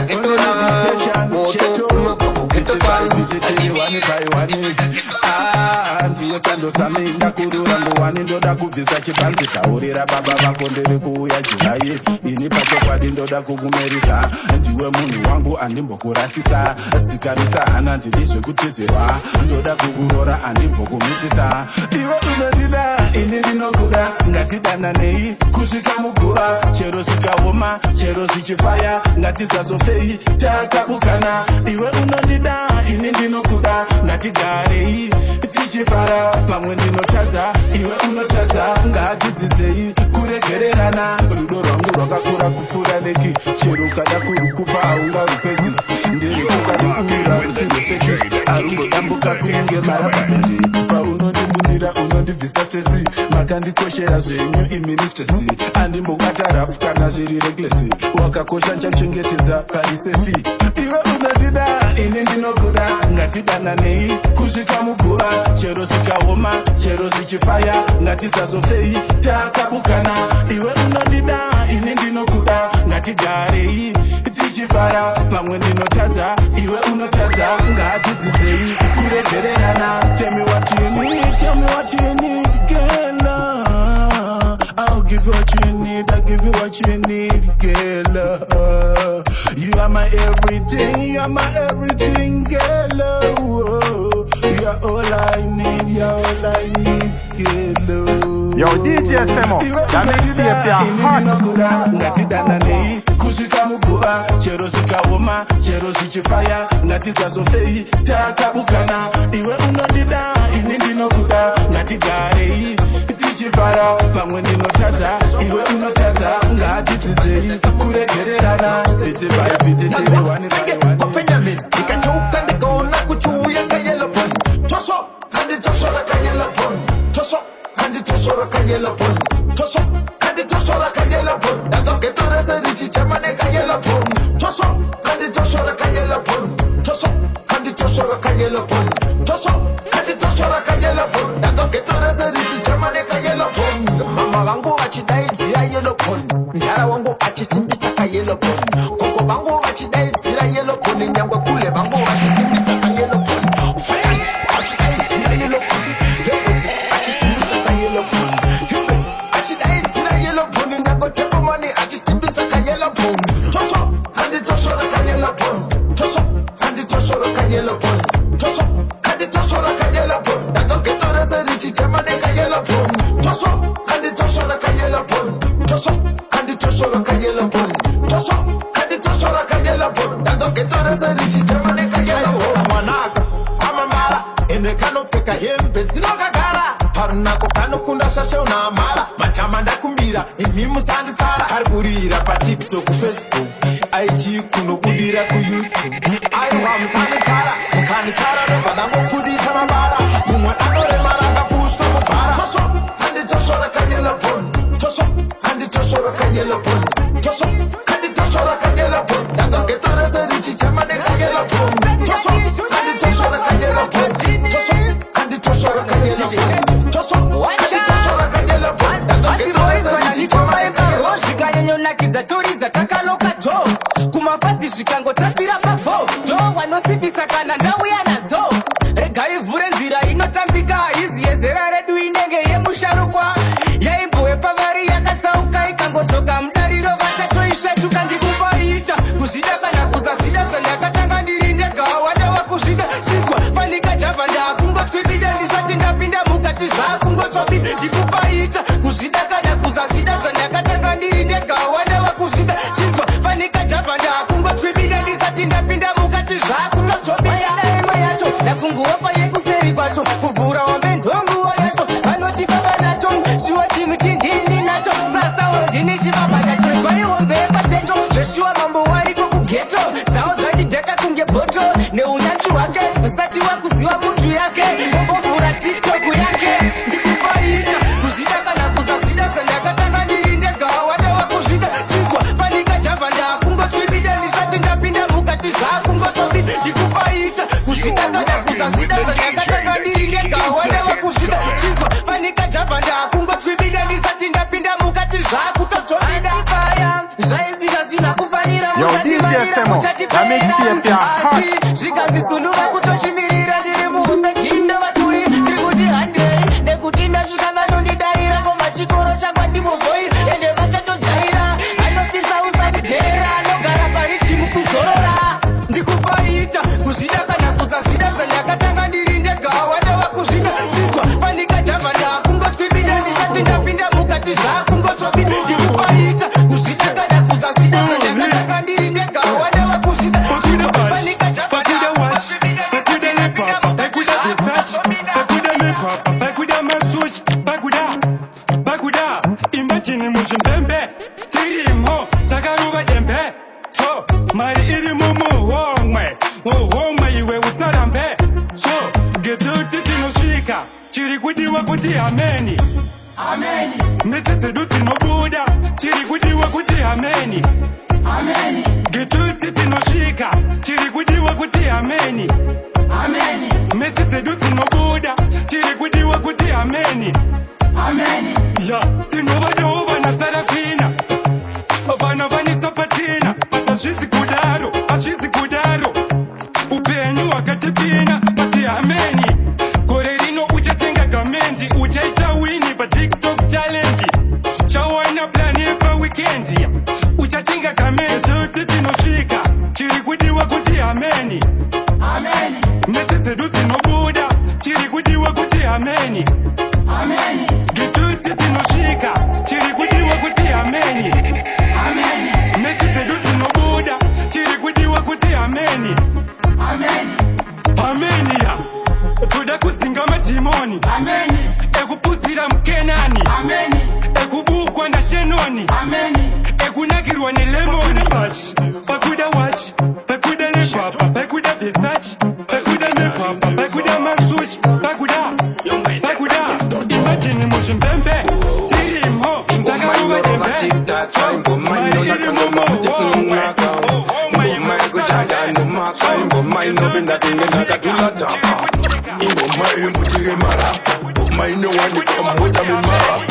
getora moto unobva kugeto kwangu handimire kudhifenda getora ndiyo kandosami ndakurura ngowani ndoda kubvisa chipanzi taurira baba vako ndiri kuuya julai ini pachokwadi ndoda kukumerisa ndiwe munhu wangu andimbokurasisa dzikamisa hana ndiri zvekutizirwa ndoda kukurora andimbokumitisa iwe unodida ini ndinokuda ngatidananei kusvika muguva chero zvikaoma chero zvichifaya ngatizazofei takabukana iwe unodida ini ndinokuda ngatigarei tichifara pamwe ndinotadza iwe unotadza ngatidzidzei kuregererana rudo rwangu rwakakura kupfuura neki chero kada kurukupa haungarupedzi ndiri kukadiura rusirefeki arungodambuka kunge marabadezi paunondibundira unondibvisa stresi makandikoshera zvenyu iministresi andimbokata rafu kana zviri reglesi wakakosha nchachengetedza parisefi iwe unodida ini ndinokuda ngatidananei kusvika muguva chero zvikaoma chero zvichifaya ngatizazofei takabukana iwe unodida ini ndinokuda ngatigarei tichifara pamwe ndinotadza iwe unotadza ngatidzidzei kuregererana tell me what you need girl I'll give you what you need, I'll give you what you need girl you are my everything, you are my everything girl you are all I need, you are all I need girl Yo, DJ Semo, la mixtape ya hot. ngatidananei kusvika muguva chero zvikaoma chero zvichifaya ngatizazofei takabukana iwe unodida ini ndinokuda ngatigarei tichifara pamwe ndinotadza iwe unotadza ngatidzidzei kuregererana sete baipite tiri wani ndikachouka ndikaona kuchiuya kayelopani toshora ka yellow bone tosho kandi toshora ka yellow bone dato ke torese richi chamane ka yellow bone tosho kandi toshora ka yellow bone tosho kandi toshora ka yellow bone tosho kandi toshora ka yellow bone dato ke torese richi chamane ka yellow bone mama wangu achidaizira yellow bone ndara wangu achisimbisa ka yellow bone koko wangu achidaizira yellow bone nyangwe kule wangu achisimbisa ka yellow bone achidaizira yellow bone yebosi achisimbisa ka yellow bone achidaizira yellow bone nyango tepo money achisimbisa ka yellow bone tosho kandi toshora ka yellow bone tosho kandi toshora ka yellow bone tosho kandi toshora ka yellow bone dato ke torese richi chamane ka yellow bone tosho kandi toshora ka yellow bone tosho kandi toshora ka yellow bone tosho kandi toshora ka yellow bone dato ke torese richi chamane ka yellow bone mwanaka amamara ene kanopfeka hembe dzinogagara parunako kanokunda shashe unaamara machama ndakumbira imi musanditsara kari kurira patiktok facebook ig kunobudira kuyoutube aiwa musanditsara mukanditsara nobva ndangopudisa mabara mumwe anoremara ngapushwa mubhara tosho handitoshora ka yellow bone tosho handitoshora ka yellow bone tosho handitoshora ka yellow bone ndazogetorese richi chamane ka yellow bone tosho handitoshora ka yellow bone tosho handitoshora ka yellow bone tosho handitoshora ka yellow bone ndazogetorese richi chamane ka yellow bone zvikanyanyonakidza toriza takaloka dho kumafadzi zvikangotapira pabho dho wanosimbisa kana ndauya nadzo regai vhure nzira inotambika izi yezera redu inenge yemusharukwa yaimbowe pavari yakatsauka ikangodzoka mudariro vachatoishetuka ndikupaita kuzvida kana kusazvida zvandakatanga ndiri ndega wadawa kuzvida chizwa fanika jabva ndakungotwibida ndisati ndapinda mukati zvakungotsvapi ndikupaita kuzvida kana kusazvida zvandakatanga ndiri ndega wadawa kuzvida chizwa fanika jabva ndakungotwibida ndisati ndapinda mukati zvakungotsvapi ema yacho ndakunguwapa yekuseri kwacho kuvhura wambe ndonguwo yacho vanoti baba nacho shiwachimutindindi nacho sasawo ndini chibaba chacho gwaiwombepa secho zveshuwa mambo wariko kugeto dzao dzachidheka kunge bhoto neunyanzvi hwake usati wakuziva muntu yake ombovhura tiktok yake ndikupaita kuzvida kana kusazvida zvandakatanga ndiri ndega wadawa kuzvida chizwa fanika jabva ndakungotwibida ndisati ndapinda mukati zvakungotsopi ndikupaita kuzvida kana kusazvida zvandakatanga ndiri ndega wadawa kuzvida chizwa fanika jabva ndakungotwibida ndisati ndapinda mukati zvakutotsobidapaya zvaizika zvina kufanira zvikazisundura kutochimirira ndiri muhombe jinda vaturi ndikuti handei nekuti ndasvika vanondidaira ngoma chikoro chakwa ndimovhoira ende vachatojaira anopisa usanditeera anogara parijimu kuzorora ndikupaita kuzvida kana kusazvida zvandakatanga ndiri ndega wadawa kuzvida chizwa fanika jabva ndakungotwibida ndisati ndapinda mukati zvakungotsvopi ndikupaita kuzvida kana kusazvida zvandakatanga ndiri ndega wadawa kuzvida chizwa fanika jabva imagine muzvimbembe tirimo takaruva dembe so mari iri mumuhomwe muhomwe iwe usarambe so getoti tinosvika tiri kudiwa kuti hameni metse dzedu dzinobuda tiri kudiwa kuti hameni getoti tinosvika tiri kudiwa kuti hameni metse dzedu dzinobuda tiri kudiwa kuti hameni ya tinova jehova nasarafina vana vanisapatina bata hazvizi kudaro upenyu hwakatipina bati hameni gore rino uchatenga gamendi uchaita wini patiktok challenge chawana plani yepawikendi uchatenga gamendi toti tinosvika tiri kudiwa kuti hameni metse dzedu dzinobuda tiri kudiwa kuti hameni gituti tinosvika tiri kudiwa kuti hameni metse dzedu dzinobuda tiri kudiwa kuti hameni hameniya toda kudzinga madhimoni ekupuzira mukenani ekubukwa nashenoni ekunakirwa nelemoni pakuda wachi pakuda negwapa pakuda vesachi pakuda negwapa pakuda masuchi pakuda imagine muzvimbembe maka ingoma inonaka ngoma kuti maka ingoma ikushaya nomaka ingoma inopinda tingenaka tulataka ingoma irimbutire marapa ingoma inowanika mota mumarapa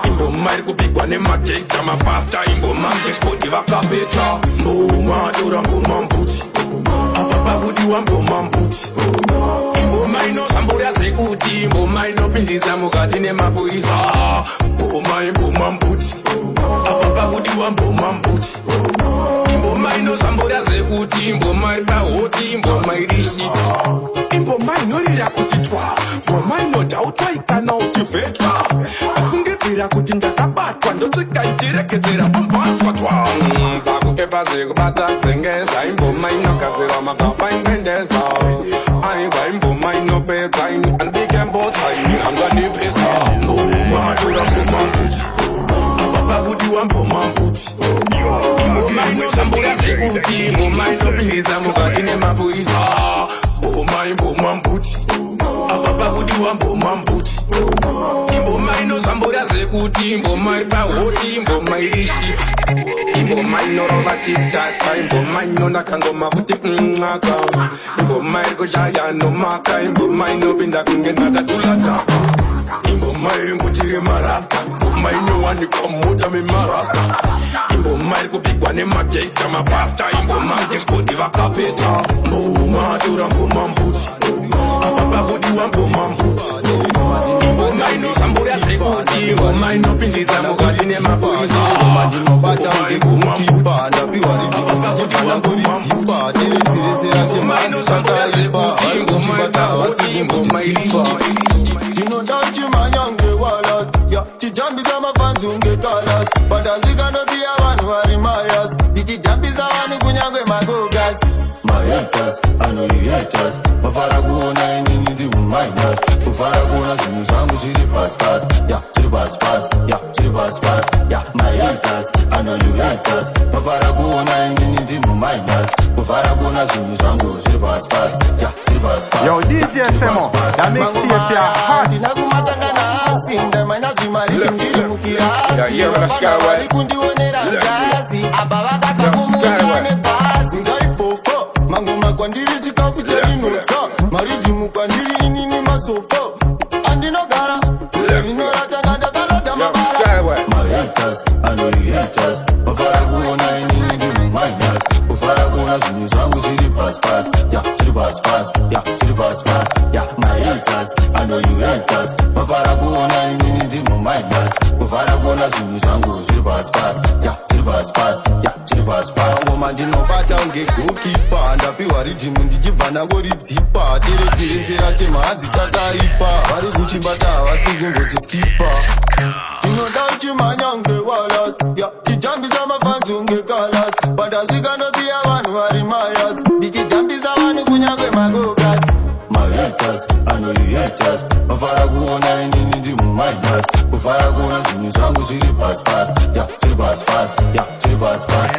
ingoma irikupigwa nemakeka mapasta ingoma ngespoti vakapeta mboma tora ngoma mbuti apa pakudiwa ngoma mbuti ingoma inosambura zvekuti ingoma inopindiza mukati nemapoisa ingoma mbuti apa pakudiwa ngoma mbuti ingoma inosambura zvekuti ingoma iri pahoti ingoma iri shiti ingoma inorira kuti twa ngoma inodhautwa ikana uchivhetwa afungidzira kuti ndakabatwa ndotsvika ichirekedzera pambatswa twa pakuepa zvekubata zengeza ingoma inogadzirwa magaba ingwendeza aigwa ingoma inopedza ini andike mbotsa ini anganipedza ngoma tora ngoma mbuti apa pakudiwa ngoma mbuti ingoma inosambura zvekuti ingoma inopindiza mukati nemapoisa ingoma mbuti apa pakudiwa ngoma mbuti ingoma inosambura zvekuti ingoma iri pahoti ingoma iri shiti ingoma inorova titata ingoma inonaka ngoma kuti mwaka ingoma iri kushaya nomaka ingoma inopinda kunge ndakatulataka ingoma iri mbutire maraka ingoma inowanikwa mota memarasta ingoma iri kupigwa nemakeka mapasta ingoma ngespoti vakapeta mboma tora ngoma mbuti apa pakudiwa ngoma mbuti ingoma inosambura zvekuti ingoma inopindiza mukati nemapoisa ingoma inosambura zvekuti ingoma ipahoti ingoma iri ndinoda chimanyange walas chijambisa mafanzi unge kalas pandazvikandosiya vanhu vari mayas ndichijambisa vanhu kunyange magogas mahaters anoihaters mafara kuona inini ndimuminus kufara kuona zvinhu zvangu zviri paspas zviri paspas zviri paspas mahaters anoihaters mafara kuona inini ndimuminus kufara kuona zvinhu zvangu zviri paspas zviri paspas Yo DJ Semo, that makes the hot. ndinakumatangana asi ndamaina zvimari ndiri mukirasi kundionera ngazi apa vakabva kumuchane bhazi ngaipofo mangoma kwandiri chikafu charinodya maridhimu kwandiri inini masofo andinogara inoratanga ndakaloda mabara mahaters anoihaters mafara kuona inini ndimuminus kufara kuona zvinhu zvangu zviri paspas zviri paspas zviri paspas mahaters anoihaters mafara kuona inini ndimuminus kufara kuona zvinhu zvangu zviri paspas zviri paspas zviri paspas ngoma ndinobata unge gokipa ndapiwa ridhimu ndichibva nangoridzipa tereserensera temahadzi takaipa vari kuchibata havasi kungochiskipa ndinoda uchimhanya unge walas chijambisa mafanzi unge kalas pandasvika ndosiya vanhu vari mayas ndichijambisa vanhu kunyange magogas mahaters anoihaters mafara kuona inini ndimuminus kufara kuona zvinhu zvangu zviri paspas zviri paspas zviri paspas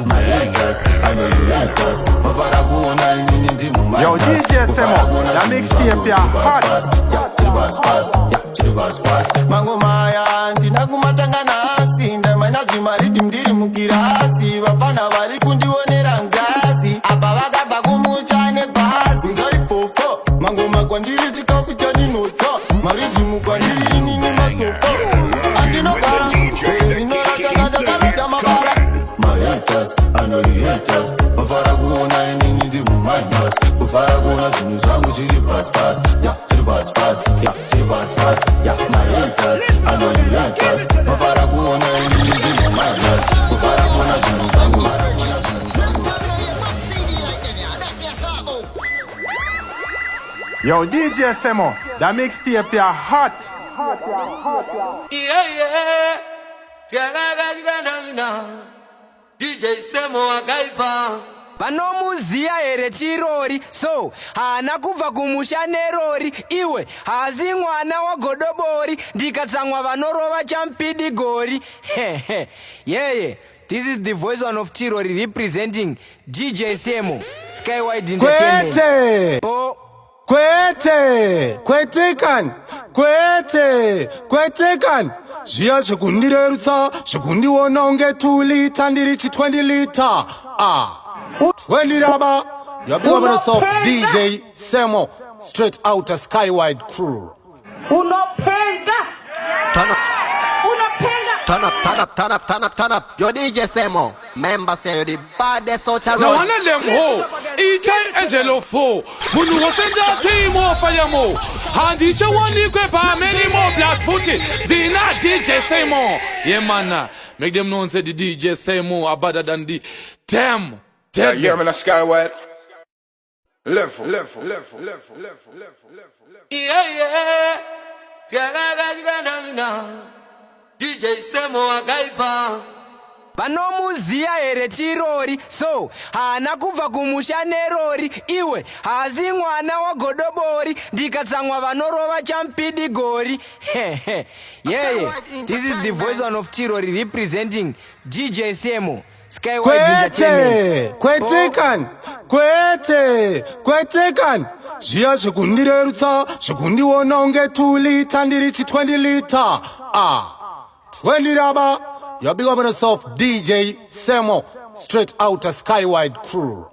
mahaters anoihaters mafara kuona inini ndimuminus Yo DJ Semo, that makes the hot. zviri paspas zviri paspas mangomaya ndinakumatangana asi ndamaina zvimaridhi ndiri mukirasi vafana vari kundionera ngazi apa vakabva kumuchane bhazi ngaifofo mangoma kwandiri chikafu chaninodya maridhimu kwandiri inini masofo andinogara inoratanga ndakaloda mabara mahaters anoihaters mafara kuona inini ndimuminus kufara kuona zvinhu zvangu zviri paspas zviri paspas zviri paspas mahaters anoihaters mafara kuona inini ndimuminus kufara kuona zvinhu zvangu Yo DJ Semo, that makes the hot. DJ Semo akaipa vanomuziya here tirori so haana kubva kumusha nerori iwe haasi mwana wagodobori ndikatsamwa vanorova champidigori yeye this is the voice one of tirori representing DJ Semo Skywide Entertainment. Kwete! Oh. Kwete! Kwetekan! Kwete! Kwetekan! Zia chikundirerutsa chikundiona unge 2 liter ndiri 20 liter 20 raba. You're big up on yourself, DJ Semo, straight out of Skywide crew. Unopenda. Turn up, Unopenda. turn up, turn up, turn up, turn up, turn up. Yo DJ Semo, member say you the baddest out of Now road. one of them ho, each Angelo fo. Munu wasenda team or fire mo. And each one equip many more blast footy. Dina DJ Semo. Yeah man, make them know say the DJ Semo are better than the them. Yeah, yeah, man, Skywide. Level. Yeah. DJ Semo akaipa. Vanomuziya here chirori, so hana kubva kumusha nerori. Iwe hazi mwana wa godobori, ndikatsamwa vanorova champidi gori. Yeah, this is the voice one of Chirori representing DJ Semo. Skywide Entertainment. Kwetekan. Zia chikundirerutsa chikundiona unge 2 liter ndiri 20 liter 20 raba. You're big up on yourself, DJ Semo, straight out of Skywide crew.